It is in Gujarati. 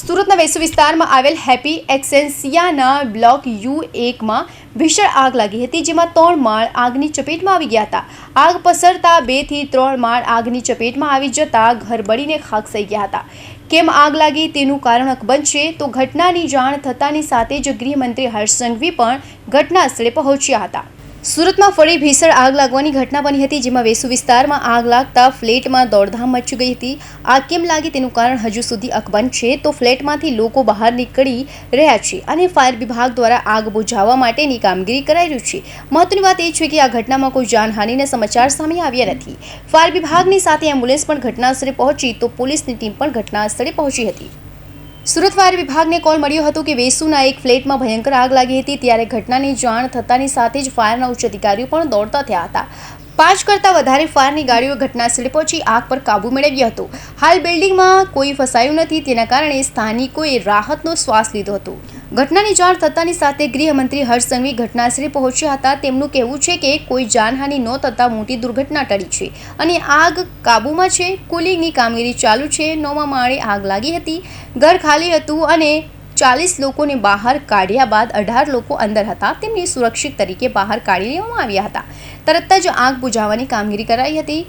સુરતના વેસુ વિસ્તારમાં આવેલ હેપી એક્સેન્સિયાના બ્લોક U1માં ભીષણ આગ લાગી હતી, જેમાં 3 માળ આગની ચપેટમાં આવી ગયા હતા. આગ પસરતા 2 થી 3 માળ આગની ચપેટમાં આવી જતા ઘર બળીને ખાખ થઈ ગયા હતા. કેમ આગ લાગી તેનું કારણ અકબંધ છે. તો ઘટનાની જાણ થતાની સાથે જ ગૃહમંત્રી હર્ષ સંઘવી પણ ઘટના સ્થળે પહોંચ્યા હતા. સુરતમાં ફરી ભીષણ આગ લાગવાની ઘટના બની હતી, જેમાં વેસુ વિસ્તારમાં આગ લાગતા ફ્લેટમાં દોડધામ મચી ગઈ હતી. આગ કેમ લાગી તેનું કારણ હજુ સુધી અકબંધ છે. તો ફ્લેટમાંથી લોકો બહાર નીકળી રહ્યા છે અને ફાયર વિભાગ દ્વારા આગ બુઝાવવા માટેની કામગીરી કરાઈ રહી છે. મહત્વની વાત એ છે કે આ ઘટનામાં કોઈ જાનહાનિના સમાચાર સામે આવ્યા નથી. ફાયર વિભાગની સાથે એમ્બ્યુલન્સ પણ ઘટના સ્થળે પહોંચી તો પોલીસની ટીમ પણ ઘટના સ્થળે પહોંચી હતી. સુરત ફાયર વિભાગને કોલ મળ્યો હતો કે વેસુના એક ફ્લેટમાં ભયંકર આગ લાગી હતી. ત્યારે ઘટનાની જાણ થતાની સાથે જ ફાયરના ઉચ્ચ અધિકારીઓ પણ દોડતા થયા હતા. 5 કરતાં વધારે ફાયરની ગાડીઓ ઘટના સ્થળે પહોંચી આગ પર કાબૂ મેળવ્યો હતો. હાલ બિલ્ડિંગમાં કોઈ ફસાયું નથી, તેના કારણે સ્થાનિકોએ રાહતનો શ્વાસ લીધો હતો. ઘટનાની જાણ થતાની સાથે ગૃહમંત્રી હર્ષ સંઘવી ઘટના સ્થળે પહોંચ્યા હતા. તેમનું કહેવું છે કે કોઈ જાનહાનિ ન થતાં મોટી દુર્ઘટના ટળી છે અને આગ કાબૂમાં છે. કુલિંગની કામગીરી ચાલુ છે. 9મા માળે આગ લાગી હતી. ઘર ખાલી હતું અને 40 લોકોને બહાર કાઢ્યા બાદ 18 લોકો અંદર હતા. તેમને સુરક્ષિત તરીકે બહાર કાઢી લેવામાં આવ્યા હતા. તરત જ આગ બુઝાવવાની કામગીરી કરાઈ હતી.